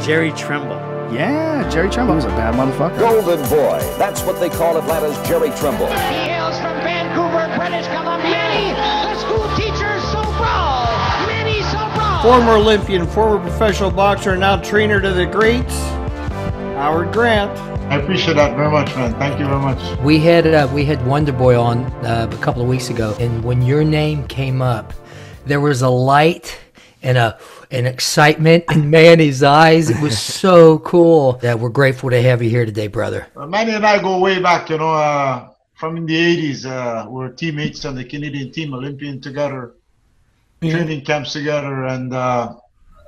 Jerry Trimble. Yeah, Jerry Trimble was a bad motherfucker. Golden Boy. That's what they call Atlanta's Jerry Trimble. He hails from Vancouver, British Columbia. Manny, the school teacher, Sobral. Manny Sobral. Former Olympian, former professional boxer, and now trainer to the greats, Howard Grant. I appreciate that very much, man. Thank you very much. We had Wonder Boy on a couple of weeks ago, and when your name came up, there was a light and an excitement in Manny's eyes. It was so cool. That we're grateful to have you here today, brother. Manny and I go way back, from in the 80s. We're teammates on the Canadian team, Olympian together, training camps together, and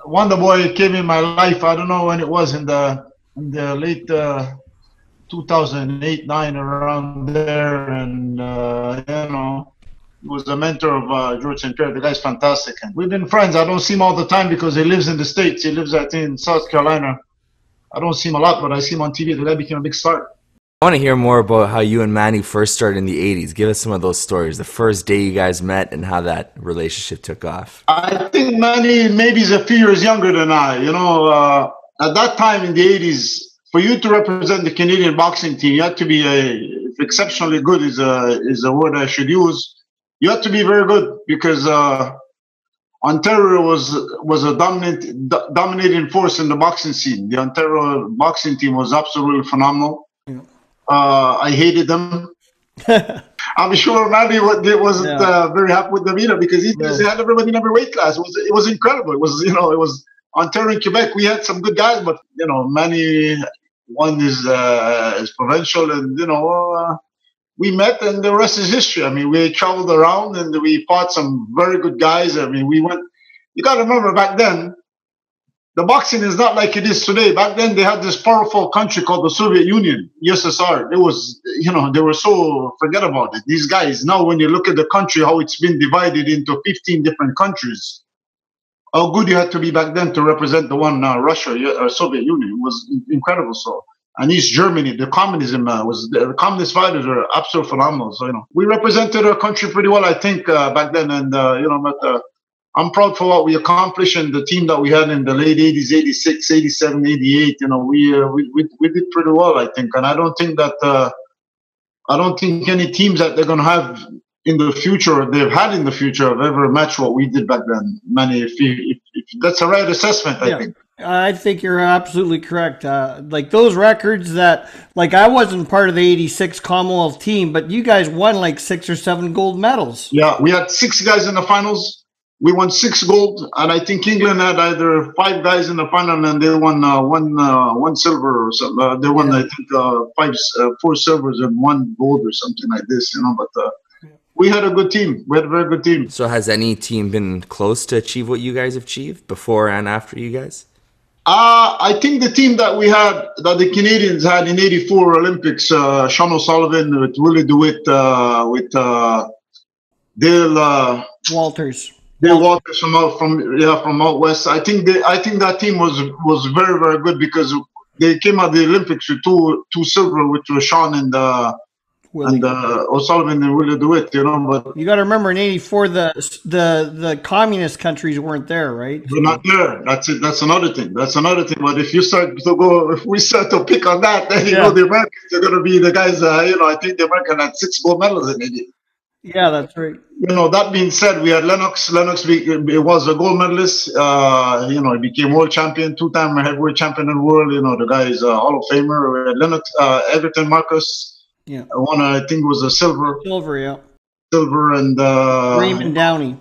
Wonder Boy came in my life. I don't know when it was, in the late 2008, 9, around there, and he was the mentor of George St. Pierre. The guy's fantastic, and we've been friends. I don't see him all the time because he lives in the States. He lives, I think, in South Carolina. I don't see him a lot, but I see him on TV. The guy became a big star. I want to hear more about how you and Manny first started in the 80s. Give us some of those stories, the first day you guys met and how that relationship took off. I think Manny maybe is a few years younger than I. At that time in the 80s, for you to represent the Canadian boxing team, you had to be if exceptionally good is a word I should use. You had to be very good because Ontario was a dominating force in the boxing scene. The Ontario boxing team was absolutely phenomenal. Yeah. I hated them. I'm sure Manny wasn't very happy with them either because he had everybody in every weight class. It was incredible. It was Ontario and Quebec. We had some good guys, but Manny won his provincial, and we met, and the rest is history. I mean, we traveled around and we fought some very good guys. I mean, we went. You got to remember, back then, the boxing is not like it is today. Back then, they had this powerful country called the Soviet Union, USSR. It was, they were so, forget about it. These guys, now when you look at the country, how it's been divided into 15 different countries, how good you had to be back then to represent the one Russia or Soviet Union. It was incredible. So, and East Germany, the communism the communist fighters were absolutely phenomenal. So, we represented our country pretty well, I think, back then. And, but I'm proud for what we accomplished and the team that we had in the late 80s, 86, 87, 88. We did pretty well, I think. And I don't think any teams that they're going to have in the future, or they've had in the future, have ever matched what we did back then. Manny, if that's a right assessment, I think. I think you're absolutely correct. Like those records that, like, I wasn't part of the 86 Commonwealth team, but you guys won like 6 or 7 gold medals. Yeah, we had 6 guys in the finals. We won 6 gold, and I think England had either 5 guys in the final, and they won one silver or something. They won, I think, 4 silvers and 1 gold or something like this. But we had a good team. We had a very good team. So has any team been close to achieve what you guys have achieved before and after you guys? I think the team that we had, that the Canadians had in '84 Olympics, Sean O'Sullivan with Willie DeWitt, with Dale Walters. Dale Walters from out west. I think that team was very, very good because they came out of the Olympics with two silver, which was Sean and O'Sullivan and Willie DeWitt, But you got to remember, in '84, the communist countries weren't there, right? They're not there. That's it. That's another thing. But if we start to pick on that, then the Americans are going to be the guys. I think the American had 6 gold medals in it. Yeah, that's right. That being said, we had Lennox. Lennox was a gold medalist. He became world champion, 2-time heavyweight champion in the world. The guy is a Hall of Famer. We had Lennox, Everton Marcus. Yeah, one I think was a silver. Silver, and Raymond Downey.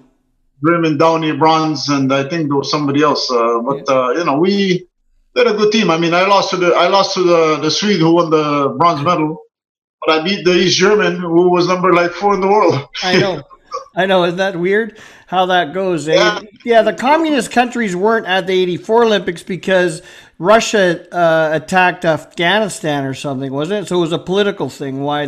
Bronze, and I think there was somebody else. We had a good team. I mean, I lost to the Swede who won the bronze medal. But I beat the East German, who was number 4 in the world. I know. Isn't that weird how that goes? Yeah, the communist countries weren't at the '84 Olympics because Russia attacked Afghanistan or something, wasn't it? So it was a political thing. Why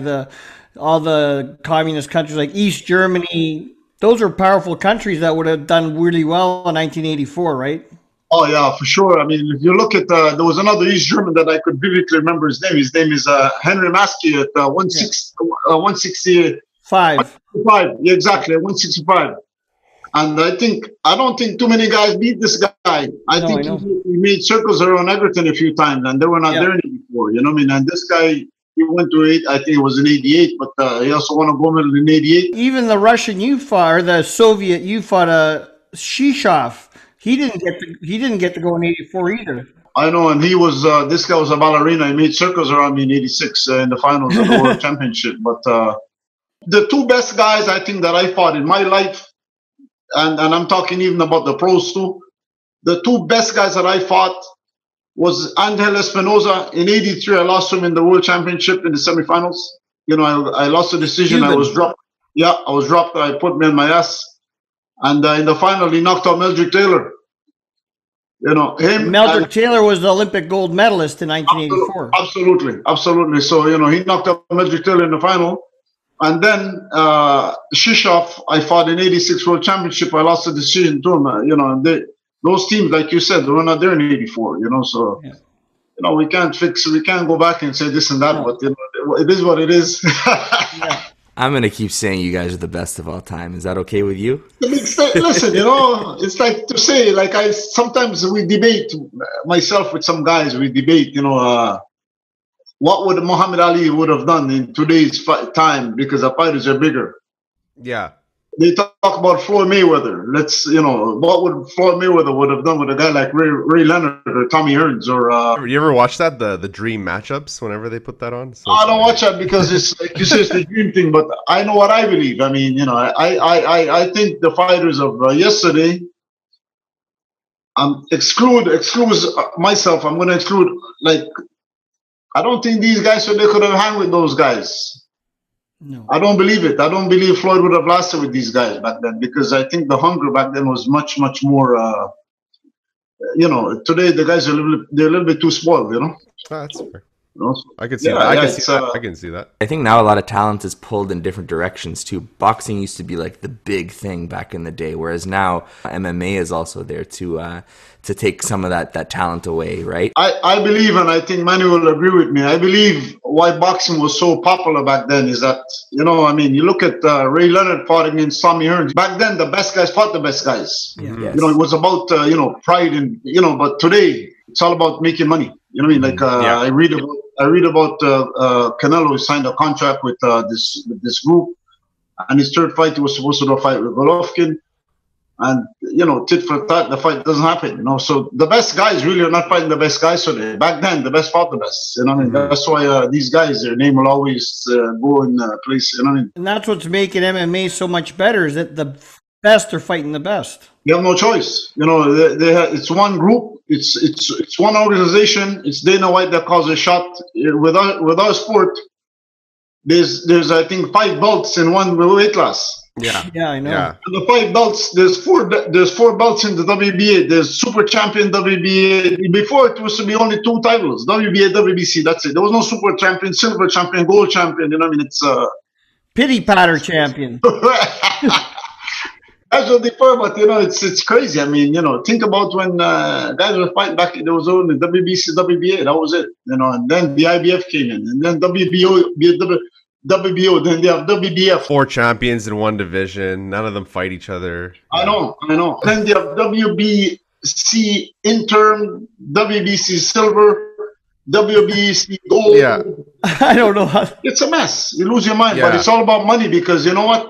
all the communist countries like East Germany, those are powerful countries that would have done really well in 1984, right? Oh, yeah, for sure. I mean, if you look at there was another East German that I could vividly remember his name. His name is Henry Maskey at 165. Yeah, exactly, 165. And I don't think too many guys beat this guy. I think we made circles around Everton a few times, and they were not there before. You know what I mean? And this guy, he went to I think it was in '88, but he also won a gold medal in '88. Even the Russian you fought, or the Soviet you fought, Shishov, he didn't get to go in '84 either. I know, and he was this guy was a ballerina. He made circles around me in '86 in the finals of the World Championship. But the two best guys I think that I fought in my life, and I'm talking even about the pros too, the two best guys that I fought was Angel Espinosa. In '83, I lost him in the World Championship in the semifinals. You know, I lost the decision. Cuban. I was dropped. Yeah, I was dropped. I put me on my ass. And in the final, he knocked out Meldrick Taylor. You know, him. Meldrick Taylor was the Olympic gold medalist in 1984. Absolutely. So, you know, he knocked out Meldrick Taylor in the final. And then Shishov, I fought in '86 World Championship. I lost the decision to him. You know, and those teams, like you said, they were not there in '84. You know, so you know we can't go back and say this and that. But you know, it is what it is. I'm gonna keep saying you guys are the best of all time. Is that okay with you? Listen, you know, it's like to say, like sometimes we debate, myself with some guys, we debate, you know, what would Muhammad Ali would have done in today's time because the fighters are bigger. Yeah. They talk about Floyd Mayweather. You know, what would Floyd Mayweather would have done with a guy like Ray Leonard or Tommy Hearns or? You ever watch that the dream matchups whenever they put that on? So I don't watch that because it's like you say, it's the dream thing. But I know what I believe. I mean, you know, I think the fighters of yesterday. Exclude myself. I'm going to exclude like. I don't think these guys they could have hung with those guys. No. I don't believe it. I don't believe Floyd would have lasted with these guys back then because I think the hunger back then was much, much more. You know, today the guys are they're a little bit too spoiled. You know. That's fair. You know? I can see that. I can see that. I think now a lot of talent is pulled in different directions too. Boxing used to be like the big thing back in the day, whereas now MMA is also there to take some of that talent away, right? I believe, and I think Manny will agree with me, I believe why boxing was so popular back then is that, you know, I mean, you look at Ray Leonard fought against Tommy Hearns. Back then, the best guys fought the best guys. Yeah. Yes. You know, it was about, you know, pride and, you know, but today, it's all about making money. You know what I mean? Like, I read about Canelo signed a contract with this group, and his third fight, he was supposed to do a fight with Golovkin. And, you know, tit for tat, the fight doesn't happen, you know. So the best guys really are not fighting the best guys today. Back then, the best fought the best. You know what I mean? That's why these guys, their name will always go in place. You know what I mean? And that's what's making MMA so much better is that the best are fighting the best. You have no choice. You know, it's one group. It's one organization. It's Dana White that calls a shot. With our sport, there's I think 5 belts in one weight class. Yeah, I know. Yeah. The 5 belts. There's four belts in the WBA. There's super champion WBA. Before it was to be only 2 titles: WBA, WBC. That's it. There was no super champion, silver champion, gold champion. You know what I mean? It's pity patter champion. That's what they were, but you know, it's crazy. I mean, you know, think about when guys were fighting back. There was only WBC, WBA. That was it. You know, and then the IBF came in, and then WBO, then they have WBF. 4 champions in one division. None of them fight each other. I know. Then they have WBC interim, WBC silver, WBC gold. Yeah. I don't know. It's a mess. You lose your mind, Yeah. but it's all about money because you know what?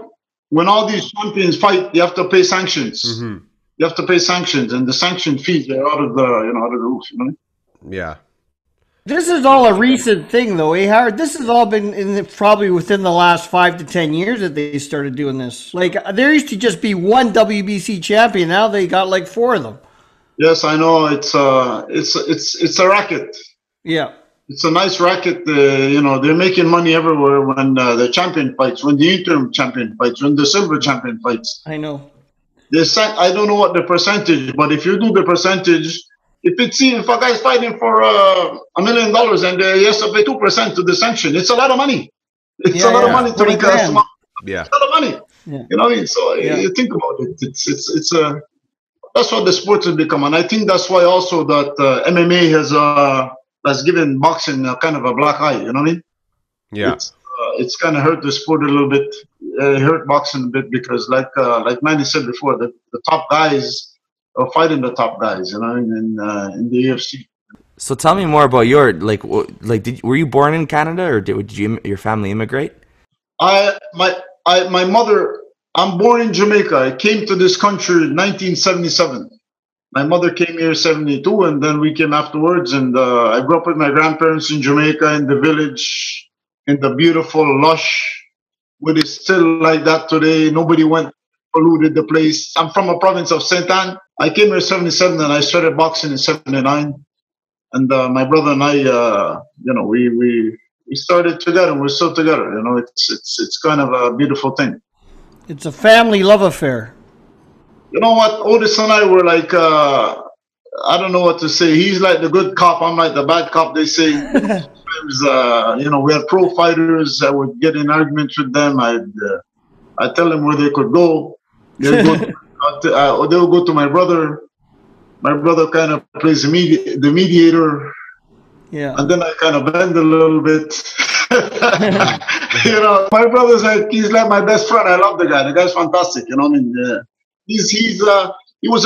When all these champions fight, you have to pay sanctions. Mm-hmm. You have to pay sanctions, and the sanction fees are out of the roof. You know? Yeah. This is all a recent thing, though, Howard? This has all been probably within the last 5 to 10 years that they started doing this. Like, there used to just be one WBC champion. Now they got like 4 of them. Yes, I know. It's a racket. Yeah. It's a nice racket. You know, they're making money everywhere when the champion fights, when the interim champion fights, when the silver champion fights. I know. I don't know what the percentage, but if you do the percentage, if a guy's fighting for $1 million and he has to pay 2% to the sanction, it's a lot of money. It's a lot of money to make a small. Yeah. It's a lot of money. Yeah. You know what I mean? So you think about it. It's that's what the sport has become, and I think that's why also that MMA has given boxing a kind of a black eye. You know what I mean? Yeah. It's kind of hurt the sport a little bit. It hurt boxing a bit because, like Manny said before, the top guys fighting the top guys, in the UFC. So tell me more about were you born in Canada, or did your family immigrate? My mother. I'm born in Jamaica. I came to this country in 1977. My mother came here in 72, and then we came afterwards. And I grew up with my grandparents in Jamaica, in the village, in the beautiful, lush, but it's still like that today. Nobody went, polluted the place. I'm from a province of Saint Anne. I came here in 77, and I started boxing in 79. And my brother and I, we started together, and we're still together. It's kind of a beautiful thing. It's a family love affair. You know what? Otis and I were like, I don't know what to say. He's like the good cop. I'm like the bad cop, they say. Sometimes, we had pro fighters. I would get in arguments with them. I'd tell them where they could go. They'll go to my brother. My brother kind of plays the mediator. Yeah. And then I kind of bend a little bit. My brother's he's like my best friend. I love the guy. The guy's fantastic. He was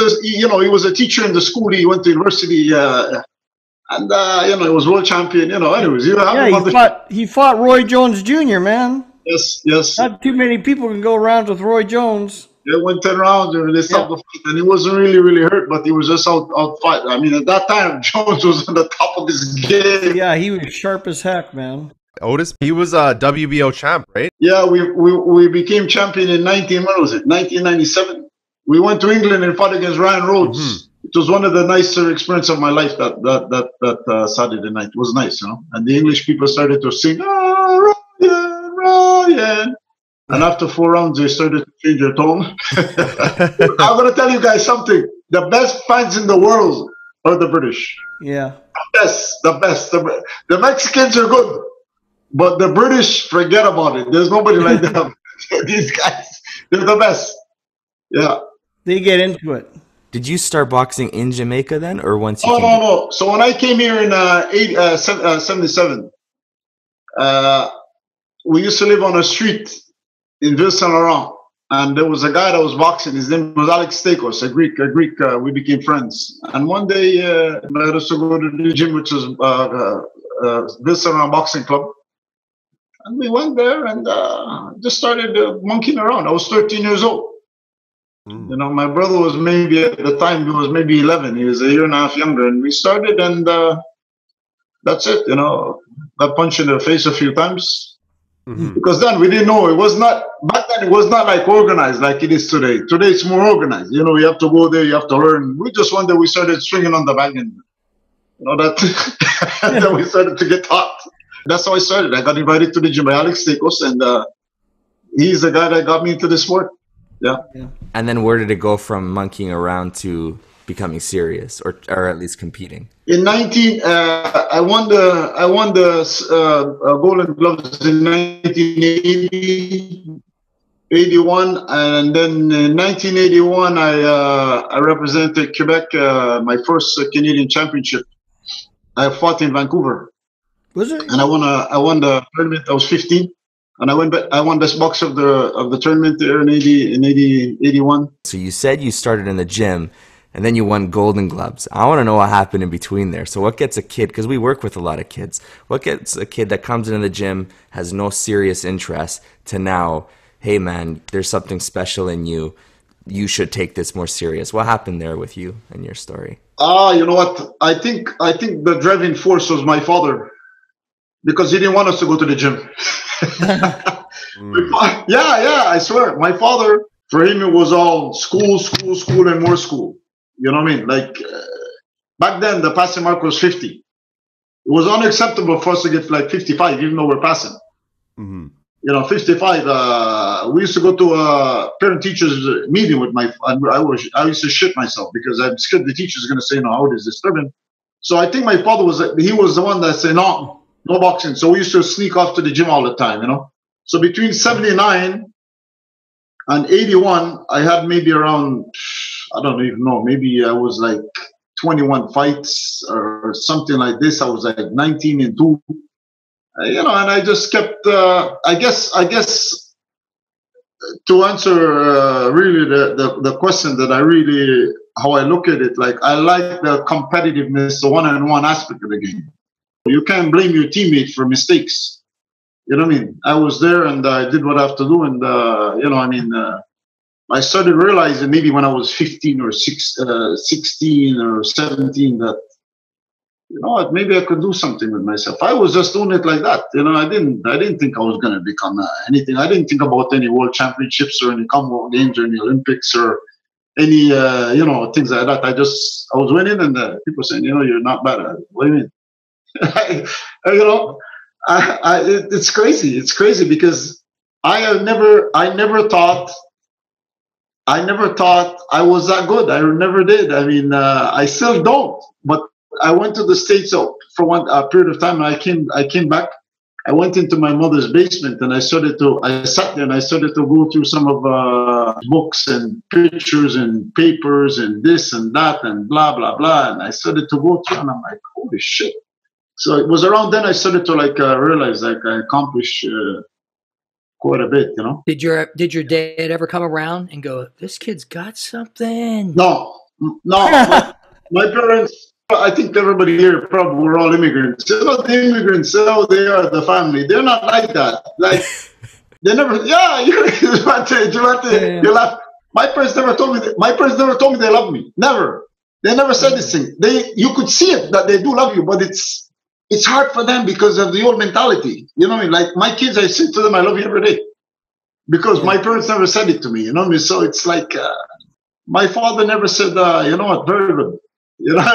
a teacher in the school. He went to university, and he was world champion. Anyways, he fought Roy Jones Jr. Man. Yes. Not too many people can go around with Roy Jones. They went 10 rounds and they stopped the fight, and he wasn't really hurt, but he was just out fight. I mean, at that time, Jones was on the top of his game. Yeah, he was sharp as heck, man. Otis, he was a WBO champ, right? Yeah, we became champion in 1997. We went to England and fought against Ryan Rhodes. Mm-hmm. It was one of the nicer experiences of my life. That Saturday night, it was nice, And the English people started to sing, Ryan. And after 4 rounds, they started to change their tone. I'm going to tell you guys something. The best fans in the world are the British. Yeah. The best. The Mexicans are good. But the British, forget about it. There's nobody like them. These guys, they're the best. Yeah. They get into it. Did you start boxing in Jamaica then, or once you No. So when I came here in 77, we used to live on a street in Ville Saint Laurent, and there was a guy that was boxing. His name was Alex Stakos, a Greek. We became friends. And one day, he let us to go to the gym, which was Ville Saint Laurent Boxing Club. And we went there and just started monkeying around. I was 13 years old. Mm. My brother was at the time, he was maybe 11. He was a year and a half younger. And we started, and that's it. Got punched in the face a few times. Mm-hmm. Because then we didn't know. Back then it was not like organized like it is today. Today it's more organized. You have to go there, you have to learn. We just one day we started swinging on the bag, and that and then we started to get taught. That's how I started. I got invited to the gym by Alex Stakos, and he's the guy that got me into the sport. Yeah. And then where did it go from monkeying around to becoming serious, or at least competing? In I won the Golden Gloves in 1980, 81, and then in 1981 I represented Quebec, my first Canadian championship. I fought in Vancouver. Was it? And I won the tournament. I was 15. And I won best boxer of the tournament there in 81. So you said you started in the gym, and then you won Golden Gloves. I want to know what happened in between there. So what gets a kid, because we work with a lot of kids, what gets a kid that comes into the gym, has no serious interest, to now, hey man, there's something special in you. You should take this more serious. What happened there with you and your story? You know what? I think the driving force was my father, because he didn't want us to go to the gym. Yeah, I swear. My father, for him, it was all school, and more school. You know what I mean? Like, back then, the passing mark was 50. It was unacceptable for us to get like 55, even though we're passing. Mm-hmm. 55. We used to go to a parent-teachers meeting with I used to shit myself because I'm scared the teacher's going to say, no, how is disturbing. So I think my father was the one that said, no boxing. So we used to sneak off to the gym all the time, So between 79 and 81, I had maybe around, I don't even know, maybe I was like 21 fights or something like this. I was like 19-2, and I just kept, I guess to answer really the question that I really how I look at it. Like, I like the competitiveness, the one-on-one aspect of the game. You can't blame your teammate for mistakes. You know what I mean? I was there and I did what I have to do. And, I started realizing maybe when I was 15 or 16 or 17 that, you know what, maybe I could do something with myself. I was just doing it like that. You know, I didn't think I was going to become anything. I didn't think about any world championships or any Commonwealth Games or any Olympics or any, things like that. I was winning and people saying, you know, you're not bad at it. What do you mean? It's crazy. It's crazy because I never thought I was that good. I never did. I mean, I still don't. But I went to the States for a period of time. And I came back. I went into my mother's basement and I sat there and I started to go through some of books and pictures and papers and this and that and blah, blah, blah. And I started to go through and I'm like, holy shit. So it was around then I started to realize I accomplished quite a bit, you know. Did your dad ever come around and go, "This kid's got something"? No. My parents, I think everybody here probably were all immigrants. You know, the immigrants, they are the family. They're not like that. Like they never. Yeah, you laugh. My parents never told me. My parents never told me they love me. Never. They never said this thing. You could see it that they do love you, but it's hard for them because of the old mentality. You know what I mean? Like my kids, I say to them, I love you every day. Because my parents never said it to me, you know what I mean? So it's like, my father never said, you know what, very good. You know? On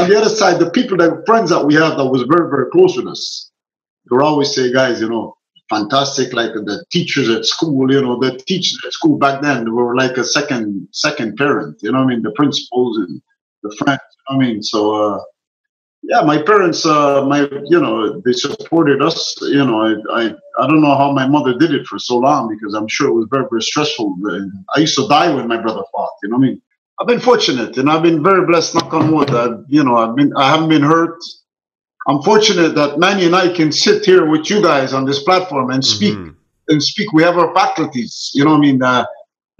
the other side, the friends that we have that was very, very close with us, they would always say, guys, you know, fantastic. Like the teachers at school, you know, the teachers at school back then were like a second parent, you know what I mean? The principals and the friends, you know what I mean? So, yeah, my parents, they supported us. You know, I don't know how my mother did it for so long because I'm sure it was very, very stressful. I used to die when my brother fought. You know what I mean? I've been fortunate and I've been very blessed. Knock on wood. I haven't been hurt. I'm fortunate that Manny and I can sit here with you guys on this platform and speak. We have our faculties. You know what I mean?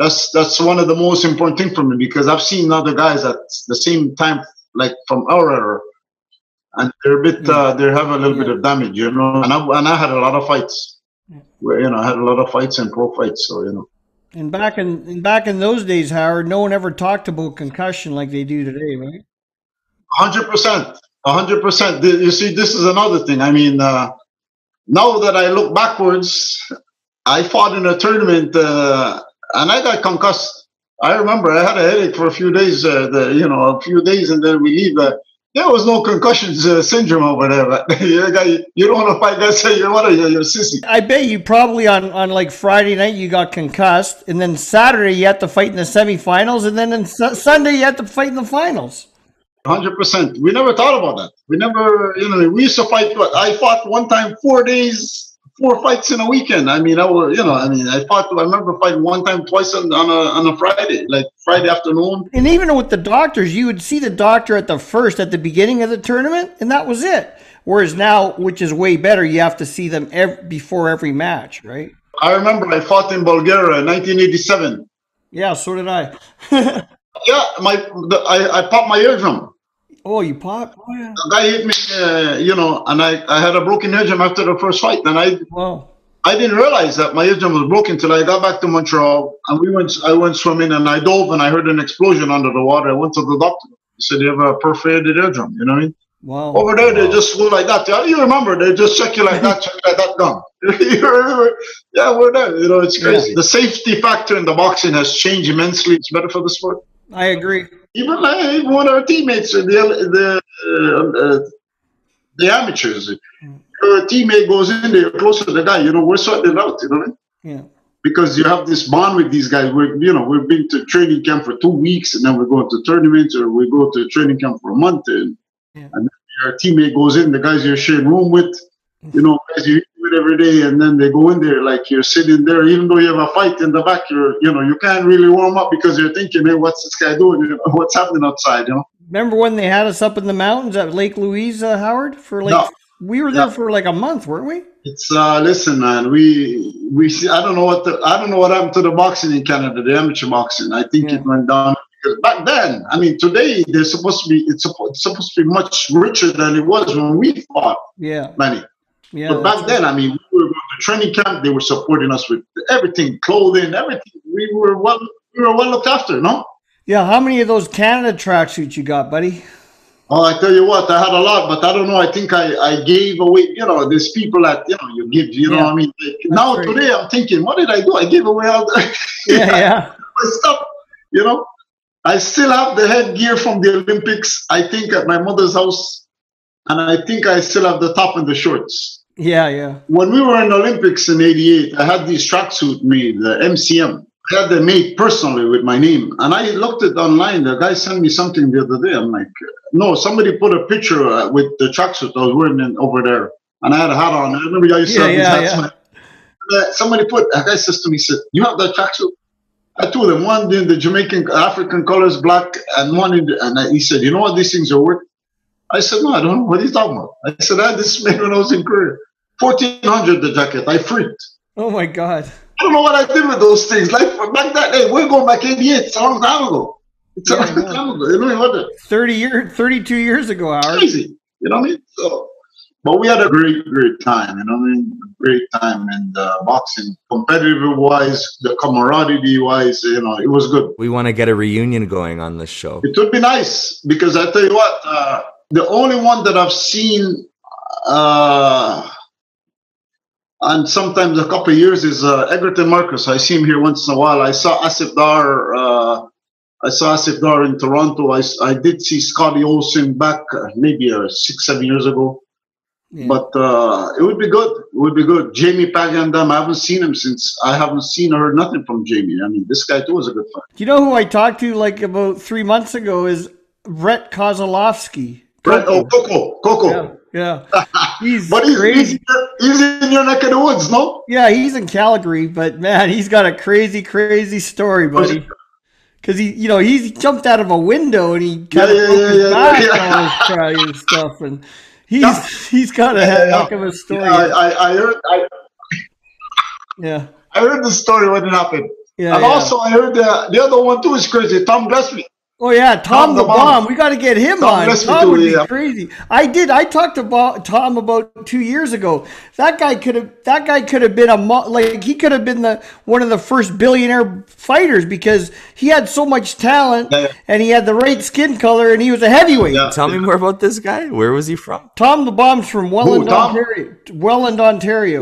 That's one of the most important things for me because I've seen other guys at the same time, like from our era. And they're a bit, they have a little bit of damage, you know. And I had a lot of fights, where, you know, I had a lot of fights and pro fights, so you know. And back in those days, Howard, no one ever talked about concussion like they do today, right? 100%, 100%. You see, this is another thing. I mean, now that I look backwards, I fought in a tournament and I got concussed. I remember I had a headache for a few days, and then we leave. There was no concussions syndrome over there. But you don't want to fight guys. You're a sissy. I bet you probably on like Friday night you got concussed, and then Saturday you had to fight in the semifinals, and then Sunday you had to fight in the finals. 100%. We never thought about that. We never, we used to fight. I fought one time 4 days, 4 fights in a weekend. I mean, I remember fighting one time, twice on a Friday, like Friday afternoon. And even with the doctors, you would see the doctor at the beginning of the tournament, and that was it. Whereas now, which is way better, you have to see them before every match, right? I remember I fought in Bulgaria in 1987. Yeah, so did I. Yeah, I popped my eardrum. Oh, you popped? Oh, yeah. The guy hit me, and I had a broken eardrum after the first fight. And I didn't realize that my eardrum was broken till I got back to Montreal. And I went swimming and I dove and I heard an explosion under the water. I went to the doctor. He said, you have a perforated eardrum, you know what I mean? Wow. Over there, they just go like that. You remember, they just check you like that, gone. You remember? Yeah, we're there. You know, it's crazy. Yeah. The safety factor in the boxing has changed immensely. It's better for the sport. I agree. Even one of our teammates, the amateurs, your teammate goes in there close to the guy, we're sorting it out, you know what I mean? Yeah. Because you have this bond with these guys. We've been to training camp for 2 weeks, and then we go to tournaments, or we go to training camp for a month, and then your teammate goes in, the guys you're sharing room with, guys you eat with every day, and then they go in there like you're sitting there, even though you have a fight in the back, you can't really warm up because you're thinking, hey, what's this guy doing? What's happening outside? Remember when they had us up in the mountains at Lake Louise, Howard? We were there for like a month, weren't we? It's listen, man. We see. I don't know what happened to the boxing in Canada, the amateur boxing. I think it went down because back then. I mean, today they're supposed to be. It's supposed to be much richer than it was when we fought. Yeah, Manny. yeah. But back then, I mean, we were going to training camp. They were supporting us with everything, clothing, everything. We were well looked after. No. Yeah. How many of those Canada tracksuits you got, buddy? Oh, I tell you what, I had a lot, but I don't know. I think I gave away. You know, there's people that you give. You know, what I mean, now right. today I'm thinking, what did I do? I gave away all the Yeah. my stuff. You know, I still have the headgear from the Olympics. I think at my mother's house, and I think I still have the top and the shorts. Yeah. When we were in the Olympics in '88, I had these tracksuit made, the MCM. I had them made personally with my name, and I looked at online. The guy sent me something the other day. I'm like, no, somebody put a picture with the tracksuit I was wearing over there, and I had a hat on. I remember I used to have these hats. Somebody a guy says to me, said, "You have that tracksuit?" I told him one in the Jamaican African colors, black, and one in he said, "You know what these things are worth?" I said, "No, I don't know. What are you talking about?" I said, "I had this made when I was in Korea. 1,400 the jacket. I freaked. Oh my God. I don't know what I did with those things. Like back that day, we're going back 88. It's a long time ago. It's a long time ago. You know what? 32 years ago, Howard. Crazy. You know what I mean? So, but we had a great time. You know what I mean? Great time in boxing, competitive wise, the camaraderie wise. You know, it was good. We want to get a reunion going on this show. It would be nice because I tell you what, the only one that I've seen. And sometimes a couple of years is Egerton Marcus. I see him here once in a while. I saw Asif Dar in Toronto. I did see Scotty Olsen back maybe 6-7 years ago. Yeah. But it would be good. It would be good. Jamie Pagandam, I haven't seen him since. I haven't seen or heard nothing from Jamie. I mean, this guy too was a good fight. You know who I talked to like about 3 months ago is Brett Kozlowski. Coco. Yeah. He's crazy. He's in your neck of the woods, no? Yeah, he's in Calgary, but man, he's got a crazy story, buddy. Because he jumped out of a window and he kind of broke his back and stuff, and he's got a heck of a story. I heard the story when it happened. Yeah, and also I heard the other one too is crazy. Tom Gillespie. Oh yeah, Tom the Bomb. We got to get him on. Tom would be crazy. I talked about Tom about 2 years ago. That guy could have been he could have been one of the first billionaire fighters because he had so much talent and he had the right skin color and he was a heavyweight. Yeah. Tell me more about this guy. Where was he from? Tom the Bomb's from Welland, Ontario. Welland, Ontario.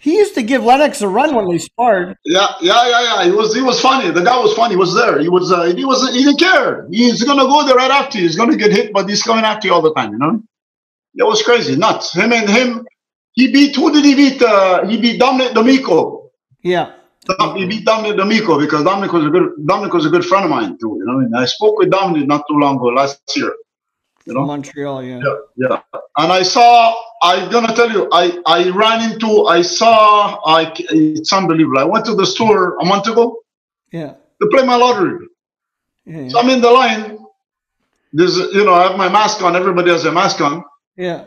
He used to give Lennox a run when they sparred. Yeah. He was funny. The guy was funny. He was there. He didn't care. He's gonna go there right after you. He's gonna get hit, but he's coming after you all the time. You know, it was crazy, nuts. Him. He beat. Who did he beat? He beat Dominic D'Amico. Yeah. He beat Dominic D'Amico because Dominic was a good friend of mine too. You know, and I spoke with Dominic not too long ago last year. You know? Montreal, yeah. And I'm gonna tell you, it's unbelievable. I went to the store a month ago. Yeah. To play my lottery. Yeah. So I'm in the line. I have my mask on. Everybody has a mask on. Yeah.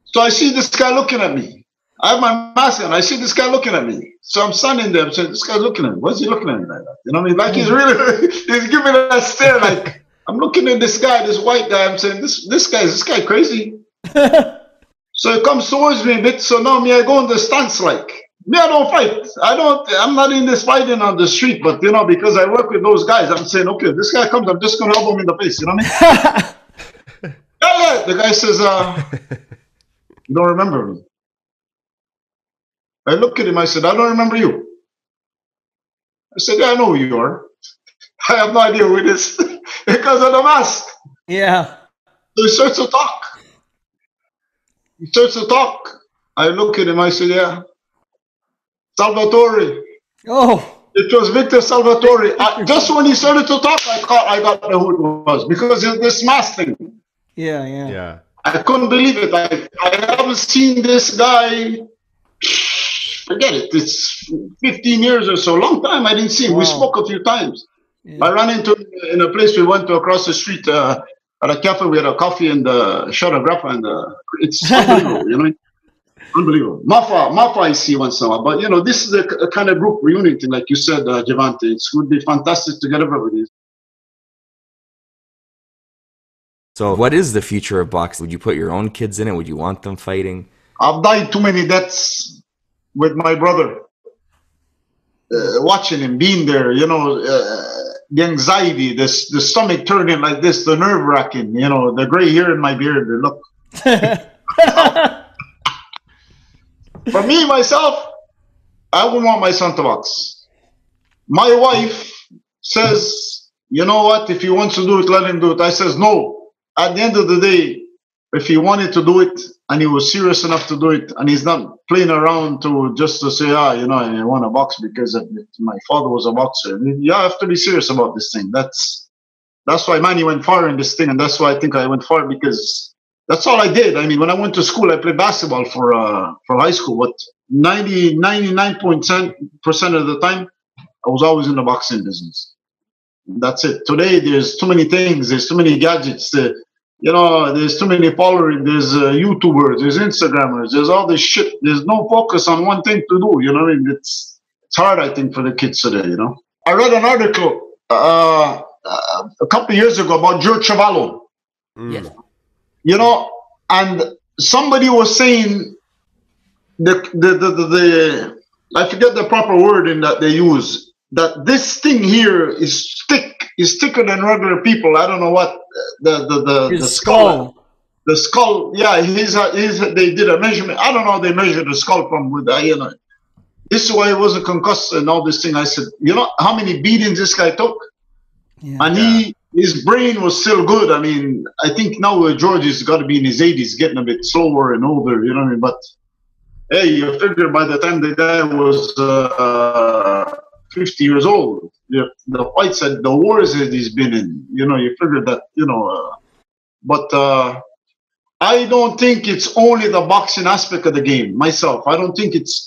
So I see this guy looking at me. I have my mask on. I see this guy looking at me. So I'm standing there. I'm saying, this guy's looking at me. What's he looking at me like that? You know what I mean? Like he's giving me that stare like, I'm looking at this guy, this white guy. I'm saying, this guy crazy. So he comes towards me a bit. So now I go in the stance like. Me, I don't fight. I'm not in this fighting on the street. But, because I work with those guys, I'm saying, okay, this guy comes, I'm just going to elbow him in the face. You know what I mean? Yeah. The guy says, you don't remember me. I look at him. I said, I don't remember you. I said, yeah, I know who you are. I have no idea who it is because of the mask. Yeah. So he starts to talk. I look at him. I said, yeah. Salvatore. Oh. It was Victor Salvatore. Just when he started to talk, I got who it was because of this mask thing. Yeah. I couldn't believe it. I haven't seen this guy. Forget it. It's 15 years or so. Long time I didn't see him. Wow. We spoke a few times. Yeah. I ran into him in a place we went to across the street at a cafe. We had a coffee and shot a grappa. And it's unbelievable, Unbelievable. Mafa I see once in a while. But, you know, this is a kind of group reunion thing, like you said, Javante. It would be fantastic to get everybody. So what is the future of boxing? Would you put your own kids in it? Would you want them fighting? I've died too many deaths with my brother. Watching him, being there, you know, the anxiety, the stomach turning like this, the nerve wracking, you know, the gray hair in my beard. Look. For me, myself, I wouldn't want my son to box. My wife says, you know what, if he wants to do it, let him do it. I says, no. At the end of the day, if he wanted to do it and he was serious enough to do it and he's not playing around just to say, you know, I want to box because my father was a boxer. You have to be serious about this thing. That's why Manny went far in this thing, and that's why I think I went far, because that's all I did. I mean, when I went to school, I played basketball for high school, but 99.9% of the time, I was always in the boxing business. That's it. Today, there's too many things. There's too many gadgets. You know, there's too many followers. There's YouTubers. There's Instagrammers. There's all this shit. There's no focus on one thing to do. You know what I mean? It's hard, I think, for the kids today, you know. I read an article a couple of years ago about Joe Chavallo. Yes. You know, and somebody was saying I forget the proper wording that they use, that this thing here is thicker than regular people. I don't know what the skull. The skull, yeah, they did a measurement. I don't know how they measured the skull from with you know. This is why he wasn't concussed and all this thing. I said, you know how many beatings this guy took? Yeah. And his brain was still good. I mean, I think now George has got to be in his 80s, getting a bit slower and older, you know what I mean? But hey, you figure by the time the guy was 50 years old, the fights and the wars that he's been in, you know, you figure that, you know, but I don't think it's only the boxing aspect of the game, myself. I think it's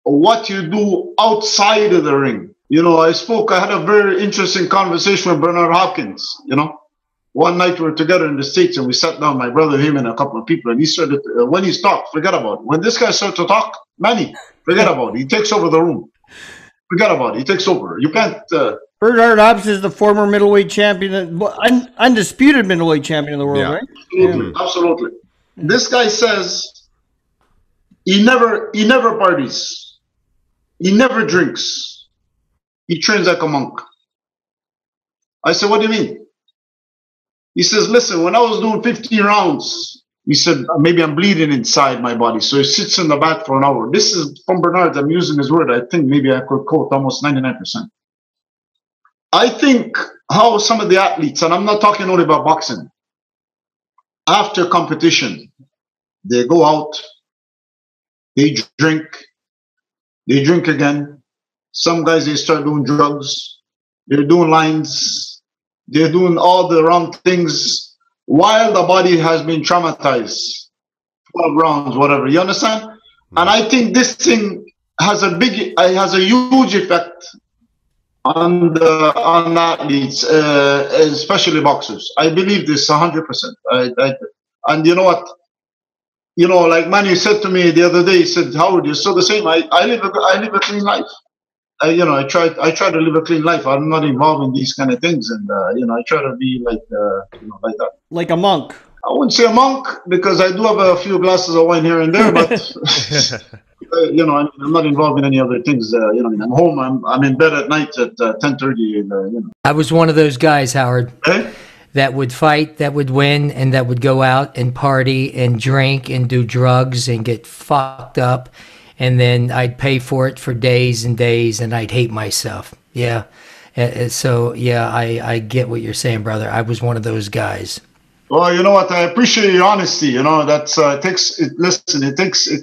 what you do outside of the ring. You know, I had a very interesting conversation with Bernard Hopkins, you know. One night we were together in the States and we sat down, my brother, him, and a couple of people, and he started, when he's talked, forget about it. When this guy starts to talk, Manny, forget about it. He takes over the room. Forget about it. He takes over. You can't... Bernard Hopkins is the former middleweight champion, undisputed middleweight champion of the world, right? Absolutely, absolutely. This guy says he never parties. He never drinks. He trains like a monk. I said, what do you mean? He says, listen, when I was doing 15 rounds, he said, maybe I'm bleeding inside my body. So he sits in the back for an hour. This is from Bernard. I'm using his word. I think maybe I could quote almost 99%. I think how some of the athletes, and I'm not talking only about boxing, after competition, they go out, they drink again. Some guys, they start doing drugs. They're doing lines. They're doing all the wrong things while the body has been traumatized. 12 rounds, whatever. You understand? And I think this thing has a huge effect on athletes, especially boxers. I believe this 100%. And you know what? You know, like Manny said to me the other day, he said, Howard, you're still the same. I live a clean life. I try to live a clean life. I'm not involved in these kind of things, and you know, I try to be like like that. Like a monk. I wouldn't say a monk because I do have a few glasses of wine here and there, but you know, I'm not involved in any other things. You know, I'm home. I'm in bed at night at 10:30. You know. I was one of those guys, Howard. Eh? That would fight, that would win, and that would go out and party and drink and do drugs and get fucked up. And then I'd pay for it for days and days, and I'd hate myself. Yeah. So, yeah, I get what you're saying, brother. I was one of those guys. Well, you know what? I appreciate your honesty. You know, that's it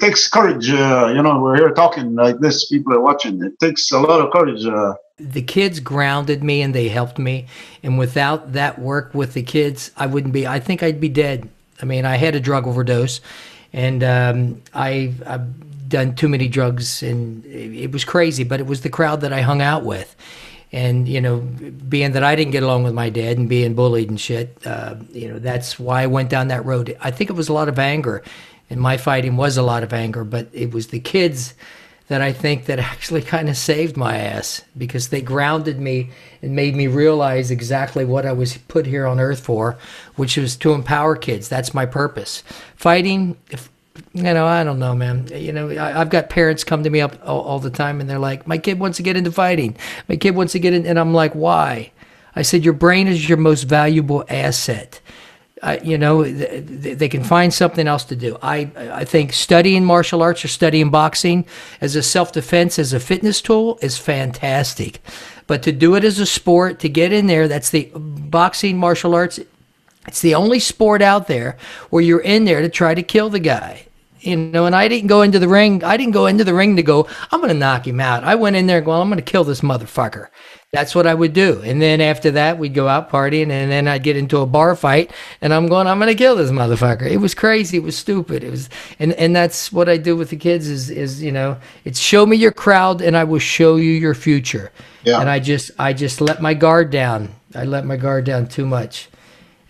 takes courage. You know, we're here talking like this. People are watching. It takes a lot of courage. The kids grounded me and they helped me. And without that work with the kids, I think I'd be dead. I mean, I had a drug overdose, and I've done too many drugs, and it was crazy, but it was the crowd that I hung out with. And, you know, being that I didn't get along with my dad and being bullied and shit, you know, that's why I went down that road. I think it was a lot of anger. and my fighting was a lot of anger, but it was the kids that I think that actually kind of saved my ass, because they grounded me and made me realize exactly what I was put here on earth for, which was to empower kids. That's my purpose. Fighting, I don't know, man. I've got parents come to me up all the time, and they're like, my kid wants to get into fighting. My kid wants to get in. And I'm like, why? I said, your brain is your most valuable asset. They can find something else to do. I think studying martial arts or studying boxing as a self-defense, as a fitness tool is fantastic. But to do it as a sport, to get in there, that's the boxing, martial arts. It's the only sport out there where you're in there to try to kill the guy. And I didn't go into the ring. I didn't go into the ring to go, I'm going to knock him out. I went in there going, I'm going to kill this motherfucker. That's what I would do. And then after that, we'd go out partying, and then I'd get into a bar fight, and I'm going to kill this motherfucker. It was crazy. It was stupid. It was, and that's what I do with the kids is it's show me your crowd, and I will show you your future. Yeah. And I just let my guard down. I let my guard down too much.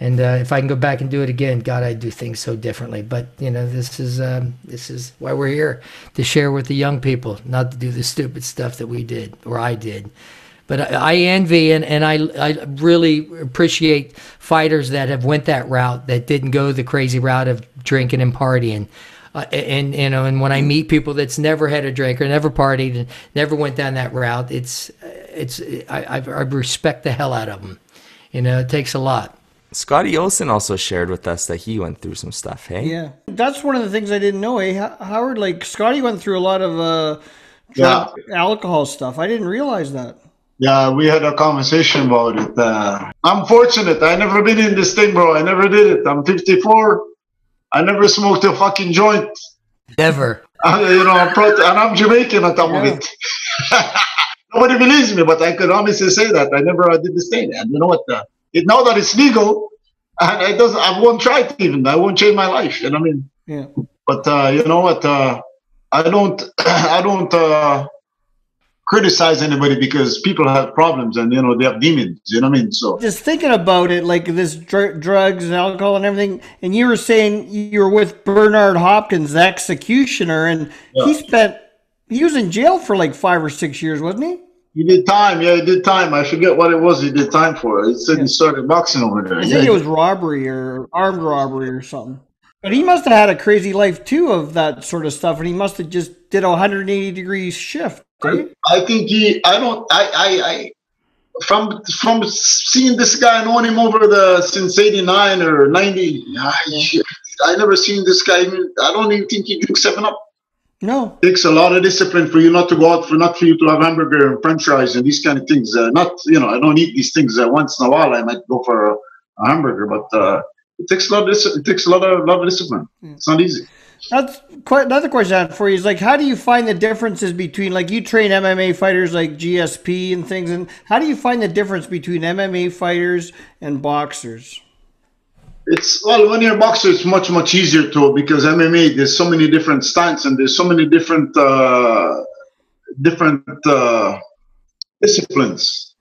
And if I can go back and do it again, God, I'd do things so differently. But this is why we're here, to share with the young people, not to do the stupid stuff that we did or I did. But I envy and I really appreciate fighters that have went that route, that didn't go the crazy route of drinking and partying. And when I meet people that's never had a drink or never partied and never went down that route, I respect the hell out of them. It takes a lot. Scotty Olsen also shared with us that he went through some stuff, hey? Yeah. That's one of the things I didn't know, Howard, Scotty went through a lot of alcohol stuff. I didn't realize that. Yeah, we had a conversation about it. I'm fortunate. I never been in this thing, bro. I never did it. I'm 54. I never smoked a fucking joint. Never. And I'm Jamaican on top of it. Nobody believes me, but I could honestly say that. I never did this thing. And you know what? Now that it's legal, and I won't try it even. I won't change my life. You know what I mean? Yeah. But you know what? I don't criticize anybody, because people have problems and they have demons. You know what I mean? So just thinking about it, like this drugs and alcohol and everything. And you were saying you were with Bernard Hopkins, the executioner, and he was in jail for like 5 or 6 years, wasn't he? He did time. Yeah, he did time. I forget what it was he did time for. He said he started boxing over there. I think it was robbery or armed robbery or something. But he must have had a crazy life too of that sort of stuff, and he must have just did a 180-degree shift. Eh? I think from seeing this guy, knowing him since 89 or 90, I never seen this guy. I don't even think he drinks 7-Up. No. It takes a lot of discipline for you not to go out not for you to have hamburger and french fries and these kind of things. I don't eat these things once in a while. I might go for a hamburger, but it takes a lot of discipline. It takes a lot of discipline. It's not easy. That's quite another question I have for you is how do you find the differences between, you train MMA fighters like GSP and things, and how do you find the difference between MMA fighters and boxers? When you're a boxer, it's much, much easier because MMA, there's so many different stances and there's so many different disciplines.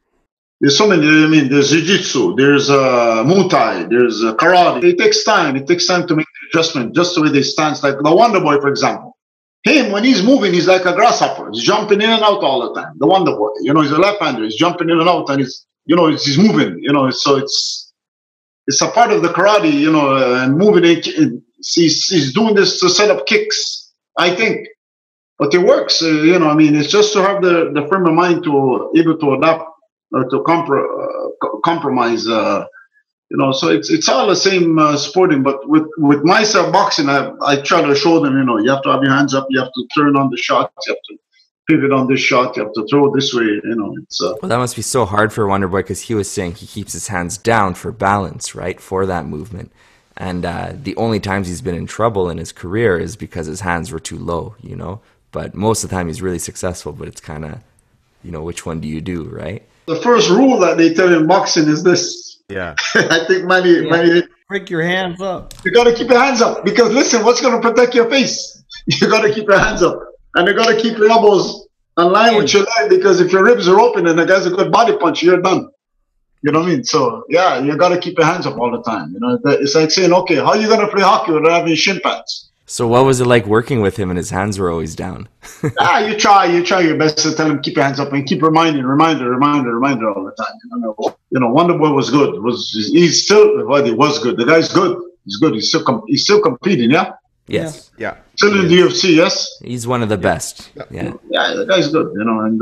There's so many, there's jiu-jitsu, there's Muay Thai, there's karate. It takes time. It takes time to make the adjustment, just the way they stance. Like the Wonder Boy, for example. Him, when he's moving, he's like a grasshopper. He's jumping in and out all the time. The Wonder Boy, he's a left-hander. He's jumping in and out, and he's moving. So it's a part of the karate, and moving. He's doing this to set up kicks, I think. But it works, it's just to have the frame of mind to able to adapt or to compromise, So it's all the same sporting. But with myself boxing, I try to show them, you have to have your hands up, you have to turn on the shot, you have to pivot on this shot, you have to throw this way, It's well, that must be so hard for Wonder Boy, because he was saying he keeps his hands down for balance, right, for that movement. And the only times he's been in trouble in his career is because his hands were too low, But most of the time he's really successful, but it's kind of, which one do you do, right? The first rule that they tell you in boxing is this. Yeah. I think Manny, break your hands up. You got to keep your hands up, because listen, what's going to protect your face? You got to keep your hands up. And you got to keep your elbows in line with your leg, because if your ribs are open and the guy's a good body punch, you're done. You know what I mean? So, yeah, you got to keep your hands up all the time. It's like saying, okay, how are you going to play hockey without having shin pads? So what was it like working with him and his hands were always down? You try your best to tell him keep your hands up and keep reminder all the time. Wonder Boy was good. He's still he was good. The guy's good. He's good. He's still competing. Yeah. Yes. Yeah. Still in the UFC. Yes. He's one of the best. Yeah. Yeah, the guy's good. And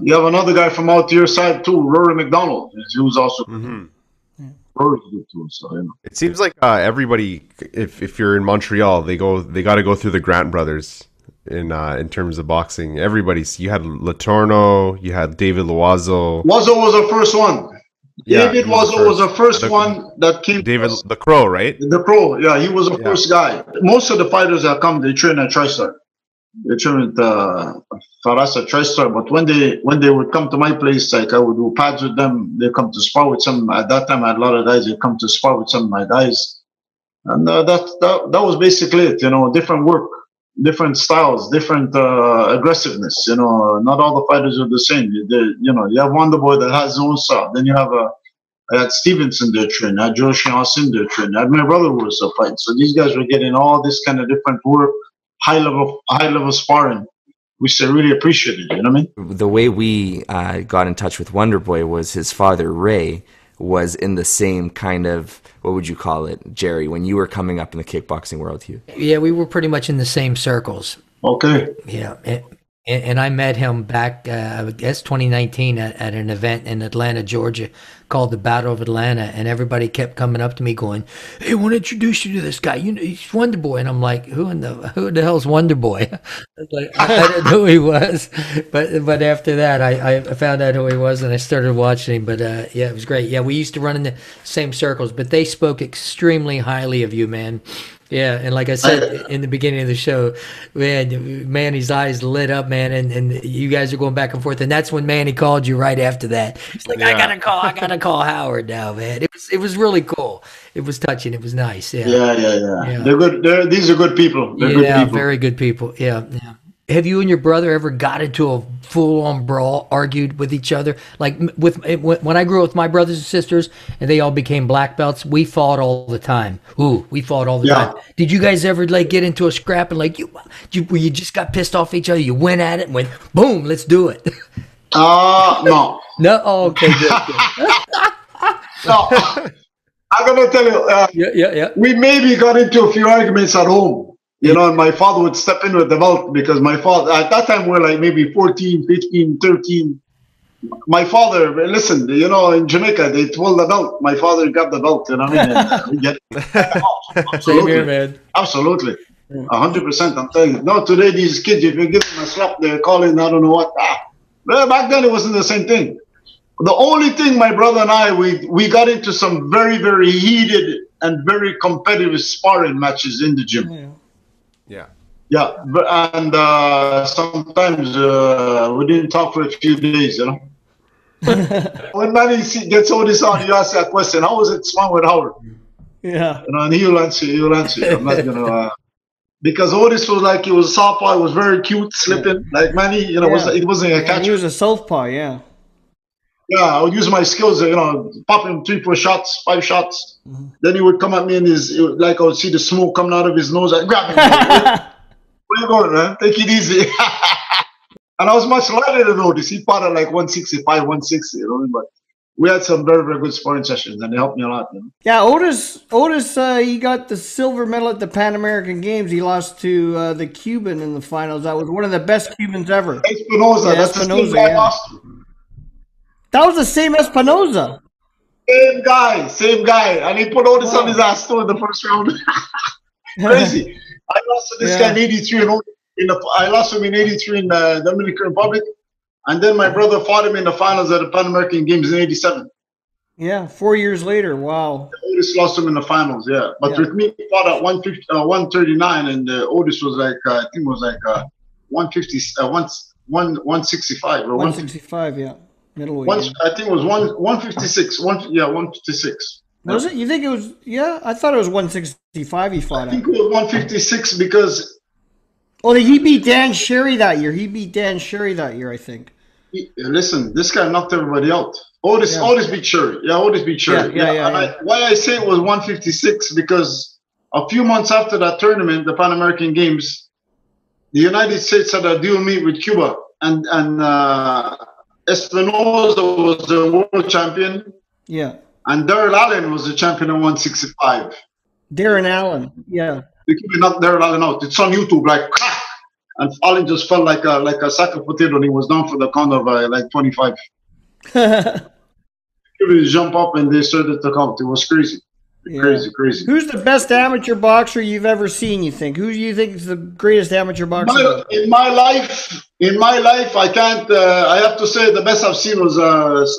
you have another guy from out your side too, Rory McDonald. He was also. Mm-hmm. Rory's good too. So It seems like everybody, if you're in Montreal, they got to go through the Grant brothers in terms of boxing. You had Letourneau, you had David Loiseau. Loiseau was the first one. Yeah, David Loiseau was the first one that came. David the Crow, right? The Crow, yeah, he was the first guy. Most of the fighters that come, they train at TriStar. They train at Faras at TriStar. But when they would come to my place, like I would do pads with them. They come to spar with some. At that time, I had a lot of guys. They come to spar with some of my guys, and that was basically it. Different work, different styles, different aggressiveness. Not all the fighters are the same. You have Wonder Boy that has his own style. Then you have I had Stevenson there training. I had Joe Shiansin there training. I had my brother who was a fight. So these guys were getting all this kind of different work, high level sparring, which I really appreciated. You know what I mean? The way we got in touch with Wonder Boy was his father, Ray, was in the same kind of, what would you call it, Jerry, when you were coming up in the kickboxing world, Hugh? Yeah, we were pretty much in the same circles. Okay. Yeah. And I met him back, I guess 2019 at an event in Atlanta, Georgia, called the Battle of Atlanta, and everybody kept coming up to me going, "Hey, I want to introduce you to this guy. He's Wonder Boy." And I'm like, "Who the hell's Wonder Boy?" I was like, I didn't know who he was, but after that, I found out who he was, and I started watching him. But yeah, it was great. Yeah, we used to run in the same circles, but they spoke extremely highly of you, man. Yeah, and like I said in the beginning of the show, man, Manny's eyes lit up, man, and you guys are going back and forth, and that's when Manny called you right after that. He's like, I gotta call Howard now, man. It was really cool. It was touching. It was nice. Yeah. Yeah. They're good. These are good people. They're good people. Very good people. Yeah. Have you and your brother ever got into a full-on brawl, argued with each other? Like when I grew up with my brothers and sisters, and they all became black belts, we fought all the time. We fought all the time. Did you guys ever get into a scrap and you just got pissed off at each other? You went at it and went, boom, let's do it. No. No. Oh, okay, good. No. I'm gonna tell you. Yeah. We maybe got into a few arguments at home. And my father would step in with the belt because my father, at that time, we're like maybe 14, 15, 13. My father, listen, in Jamaica, they twirl the belt. My father got the belt, we get it. Absolutely. Same here, man. Absolutely. 100%, I'm telling you. No, today, these kids, if you give them a slap, they're calling, I don't know what. Well, back then, it wasn't the same thing. The only thing my brother and I, we got into some very, very heated and very competitive sparring matches in the gym. Yeah, and sometimes we didn't talk for a few days, When Manny gets all this on, you ask that question, how was it sparring with Howard? Yeah. And he'll answer. I'm not going to... because Otis was like, he was a southpaw, he was very cute, slipping. Like Manny, it wasn't a catch. He was a southpaw, yeah. Yeah, I would use my skills, pop him 3, 4 shots, 5 shots. Mm-hmm. Then he would come at me and I would see the smoke coming out of his nose. I'd grab him. Where you going, man? Take it easy. And I was much lighter than Otis. He fought at like 165, 160, but we had some very, very good sparring sessions, and they helped me a lot. Yeah, Otis, he got the silver medal at the Pan American Games. He lost to the Cuban in the finals. That was one of the best Cubans ever. Espinoza, yeah, that's Espinoza, the same guy I lost to. That was the same Espinoza. Same guy. And he put Otis on his ass too in the first round. Crazy. I lost to this guy in 83. I lost him in 83 in the Dominican Republic. And then my brother fought him in the finals at the Pan American Games in 87. Yeah, 4 years later. Wow. Otis lost him in the finals, But with me, he fought at 139, and Otis was like, I think it was like 150, 165. Or 165, yeah. Middleweight. I think it was 156. 156. Was it? You think it was? Yeah, I thought it was 165 he fought I think it was 156 because... Oh, he beat Dan Sherry that year. I think. Listen, this guy knocked everybody out. Otis beat Sherry. Yeah, Otis beat Sherry. Yeah. Why I say it was 156 because a few months after that tournament, the Pan American Games, the United States had a deal meet with Cuba, and Espinosa was the world champion. Yeah. And Darrell Allen was the champion in 165. Darren Allen. Yeah. They could knock Darrell Allen out. It's on YouTube, like, and Allen just felt like a sack of potato, and he was down for the count of like 25. He would jump up, and they started to count. It was crazy. Yeah. Crazy. Who's the best amateur boxer you've ever seen, you think? Who do you think is the greatest amateur boxer? In my life, I can't. I have to say the best I've seen was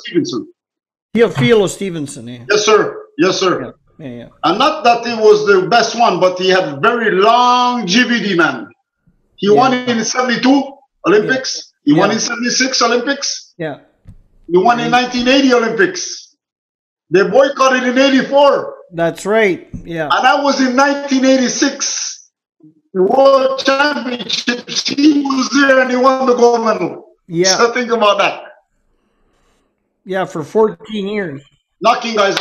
Stevenson. Teofilo Stevenson. Yeah. Yes, sir. Yeah. And not that it was the best one, but he had very longevity, man. He won in 72 Olympics. He won in 76 Olympics. Yeah. He won in 1980 Olympics. They boycotted in 84. That's right. Yeah. And I was in 1986 World Championships. He was there and he won the gold medal. Yeah. So think about that. Yeah, for 14 years. Knocking guys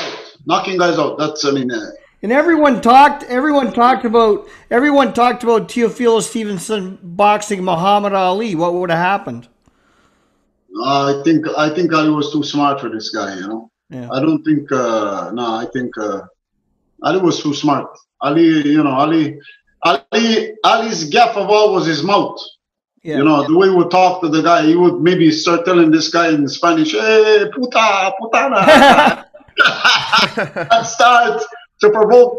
out. That's, I mean. And everyone talked about Teofilo Stevenson boxing Muhammad Ali. What would have happened? I think Ali was too smart for this guy, you know. Yeah. I don't think I think Ali was too smart. Ali's gap of all was his mouth. Yeah. You know, the way he would talk to the guy, he would maybe start telling this guy in Spanish, hey, putana. And start to provoke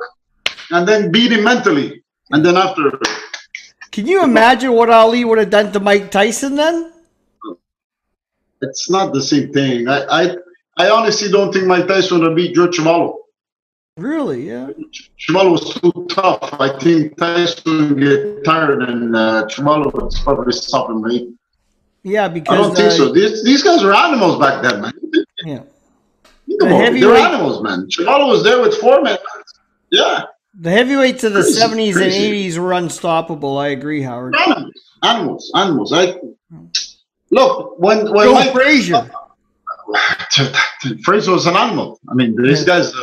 and then beat him mentally. And then after. Can you imagine what Ali would have done to Mike Tyson then? It's not the same thing. I honestly don't think Mike Tyson would have beat George Chuvalo. Really? Yeah. Chuvalo was too tough. I think Tyson would get tired and Chuvalo would probably stop him, right? Yeah, because I don't think so. These guys were animals back then, man. Yeah. They were animals, man. Chuvalo was there with Foreman. Yeah. The heavyweights of the 70s and 80s were unstoppable. I agree, Howard. Animals. Look, when Mike Frazier. Frazier was an animal. I mean, these guys.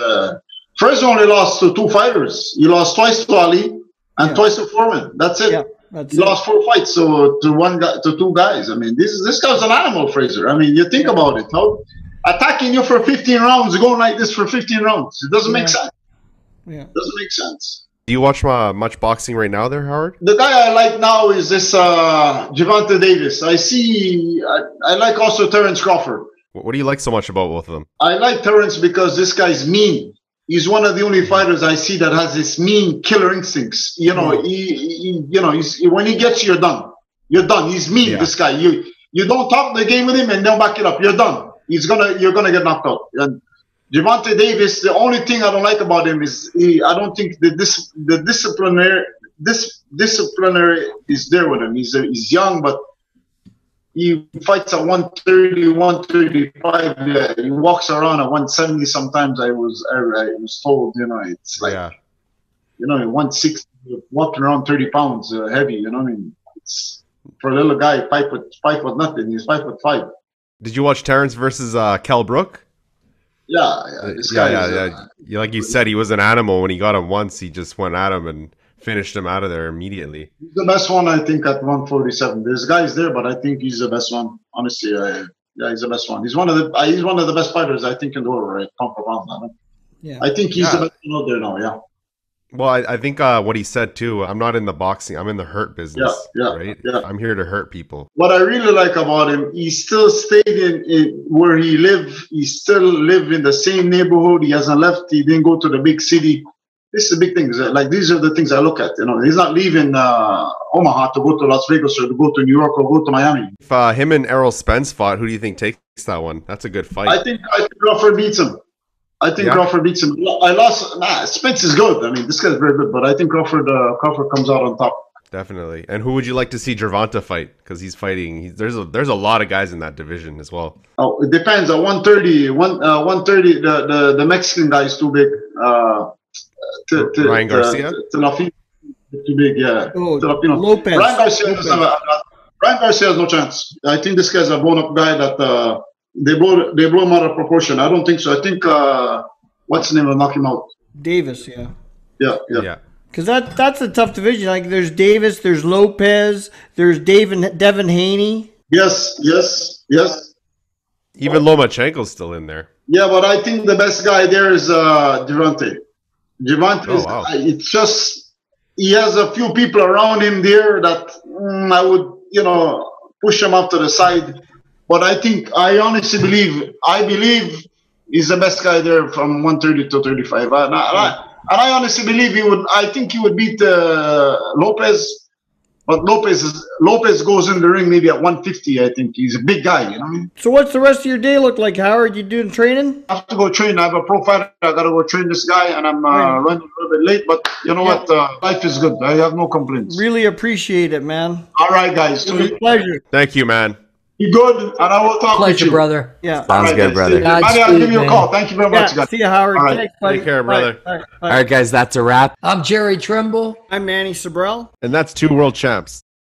Frazier only lost to two fighters. He lost twice to Ali and twice to Foreman. That's it. Yeah, he lost 4 fights to two guys. I mean, this guy's an animal, Frazier. I mean, you think about it. How attacking you for 15 rounds, going like this for 15 rounds. It doesn't make sense. Yeah, doesn't make sense. Do you watch much boxing right now there, Howard? The guy I like now is this Gervonta Davis. I like also Terence Crawford. What do you like so much about both of them? I like Terence because this guy's mean. He's one of the only fighters I see that has this mean killer instincts. You know, when he gets you, you're done. You're done. He's mean. Yeah. This guy. You don't talk the game with him and don't back it up. You're done. You're gonna get knocked out. And Gervonta Davis, the only thing I don't like about him is I don't think the disciplinary is there with him. He's young, but he fights at 130, 135. Yeah, he walks around at 170 sometimes. I was told, you know, it's like, you know, 160, walking around 30 pounds heavy. You know what I mean? It's for a little guy, 5'5" nothing. He's 5'5". Did you watch Terence versus Kell Brook? Yeah. This guy like you said, he was an animal. When he got him once, he just went at him and finished him out of there immediately. He's the best one, I think, at 147. There's guys there, but I think he's the best one. Honestly, he's the best one. He's one of the best fighters, I think, in the world, right? Pound for pound. I think he's the best one out there now. Yeah. Well, I think what he said too. I'm not in the boxing. I'm in the hurt business. Right. Yeah. I'm here to hurt people. What I really like about him, he still stayed in where he lived. He still lived in the same neighborhood. He hasn't left. He didn't go to the big city. This is the big things. Like, these are the things I look at. You know, he's not leaving Omaha to go to Las Vegas or to go to New York or go to Miami. If him and Errol Spence fought, who do you think takes that one? That's a good fight. I think Crawford beats him. Crawford beats him. Spence is good. I mean, this guy's very good, but I think Crawford comes out on top. Definitely. And who would you like to see Gervonta fight? Because he's fighting. There's a lot of guys in that division as well. Oh, it depends. At 130, 130, the Mexican guy is too big. Ryan Garcia? Too big, yeah. Oh, Lopez. Ryan Garcia has no chance. I think this guy's a blown-up guy that they blow him out of proportion. I don't think so. I think what's the name will knock him out? Davis, yeah. Yeah. Because that's a tough division. Like there's Davis, there's Lopez, there's Devin Haney. Yes. Even Lomachenko's still in there. Yeah, but I think the best guy there is Gervonta. Gervonta, it's just he has a few people around him there that I would, push him up to the side. But I honestly believe he's the best guy there from 130 to 35. And I honestly believe he would. I think he would beat Lopez. But Lopez goes in the ring maybe at 150. I think he's a big guy. You know what I mean? So what's the rest of your day look like, Howard? You doing training? I have to go train. I have a pro fighter. I got to go train this guy, and I'm running a little bit late. But you know what? Life is good. I have no complaints. Really appreciate it, man. All right, guys. It was a pleasure. Thank you, man. Be good, and I will talk with you. brother. Yeah. Sounds good, brother. Manny, I'll give you a call. Thank you very much, guys. See you, Howard. All right. Thanks, buddy. Take care, brother. Bye. All right, guys, that's a wrap. I'm Jerry Trimble. I'm Manny Sobral. And that's 2 World Champs.